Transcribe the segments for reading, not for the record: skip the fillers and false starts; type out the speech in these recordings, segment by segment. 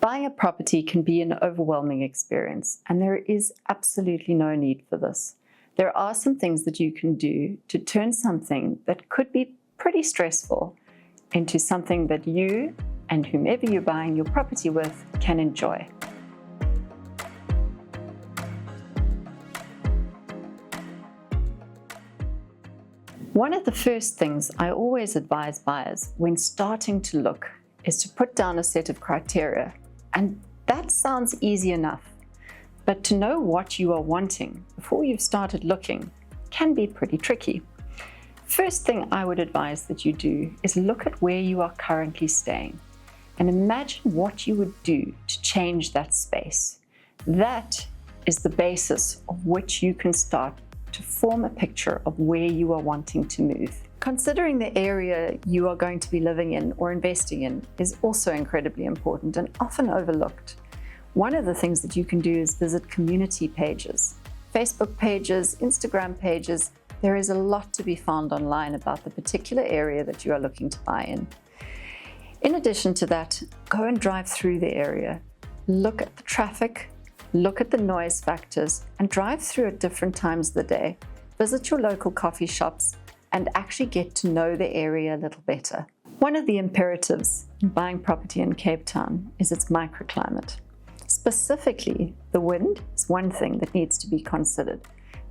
Buying a property can be an overwhelming experience, and there is absolutely no need for this. There are some things that you can do to turn something that could be pretty stressful into something that you and whomever you're buying your property with can enjoy. One of the first things I always advise buyers when starting to look is to put down a set of criteria. And that sounds easy enough, but to know what you are wanting before you've started looking can be pretty tricky. First thing I would advise that you do is look at where you are currently staying and imagine what you would do to change that space. That is the basis of which you can start to form a picture of where you are wanting to move. Considering the area you are going to be living in or investing in is also incredibly important and often overlooked. One of the things that you can do is visit community pages, Facebook pages, Instagram pages. There is a lot to be found online about the particular area that you are looking to buy in. In addition to that, go and drive through the area. Look at the traffic, look at the noise factors, and drive through at different times of the day. Visit your local coffee shops and actually get to know the area a little better. One of the imperatives in buying property in Cape Town is its microclimate. Specifically, the wind is one thing that needs to be considered.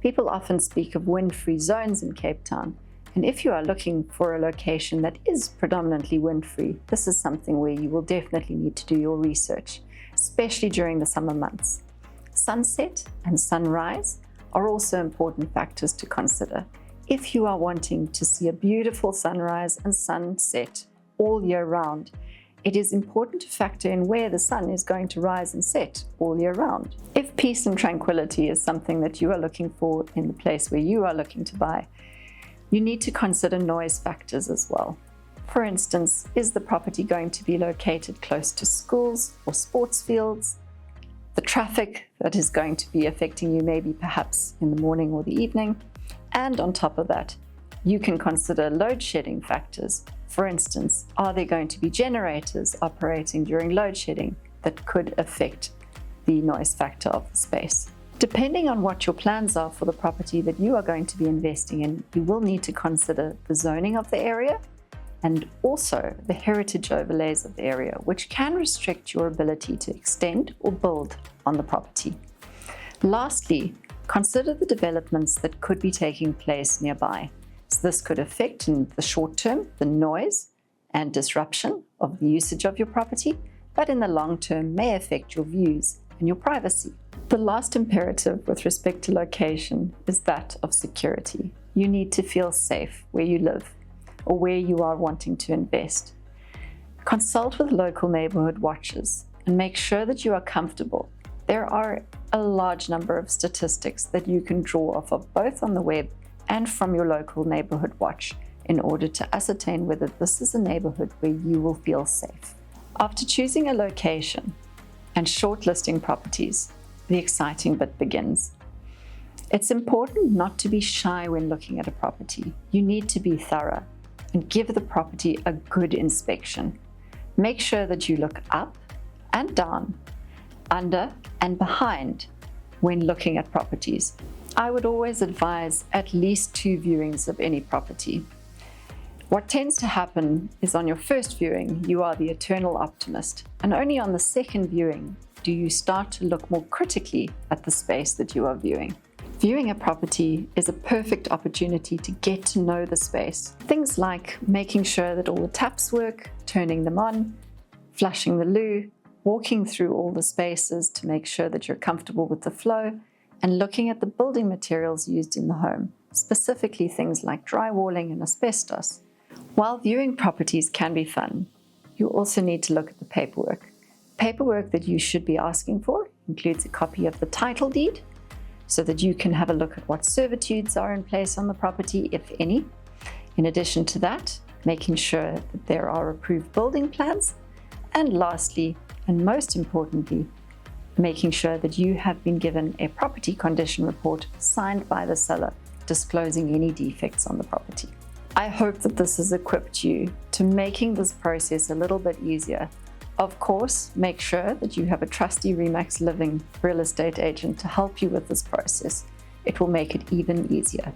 People often speak of wind-free zones in Cape Town, and if you are looking for a location that is predominantly wind-free, this is something where you will definitely need to do your research, especially during the summer months. Sunset and sunrise are also important factors to consider. If you are wanting to see a beautiful sunrise and sunset all year round, it is important to factor in where the sun is going to rise and set all year round. If peace and tranquility is something that you are looking for in the place where you are looking to buy, you need to consider noise factors as well. For instance, is the property going to be located close to schools or sports fields? The traffic that is going to be affecting you maybe perhaps in the morning or the evening. And on top of that, you can consider load shedding factors. For instance, are there going to be generators operating during load shedding that could affect the noise factor of the space? Depending on what your plans are for the property that you are going to be investing in, you will need to consider the zoning of the area and also the heritage overlays of the area, which can restrict your ability to extend or build on the property. Lastly, consider the developments that could be taking place nearby. So this could affect in the short term the noise and disruption of the usage of your property, but in the long term may affect your views and your privacy. The last imperative with respect to location is that of security. You need to feel safe where you live or where you are wanting to invest. Consult with local neighborhood watchers and make sure that you are comfortable. There are a large number of statistics that you can draw off of both on the web and from your local neighborhood watch in order to ascertain whether this is a neighborhood where you will feel safe. After choosing a location and shortlisting properties, the exciting bit begins. It's important not to be shy when looking at a property. You need to be thorough and give the property a good inspection. Make sure that you look up and down, under and behind when looking at properties. I would always advise at least 2 viewings of any property. What tends to happen is on your first viewing, you are the eternal optimist, and only on the second viewing do you start to look more critically at the space that you are viewing. Viewing a property is a perfect opportunity to get to know the space. Things like making sure that all the taps work, turning them on, flushing the loo, walking through all the spaces to make sure that you're comfortable with the flow, and looking at the building materials used in the home, specifically things like drywalling and asbestos. While viewing properties can be fun, you also need to look at the paperwork. Paperwork that you should be asking for includes a copy of the title deed, so that you can have a look at what servitudes are in place on the property, if any. In addition to that, making sure that there are approved building plans. And lastly, and most importantly, making sure that you have been given a property condition report signed by the seller, disclosing any defects on the property. I hope that this has equipped you to making this process a little bit easier Of course, make sure that you have a trusty Remax Living real estate agent to help you with this process. It will make it even easier.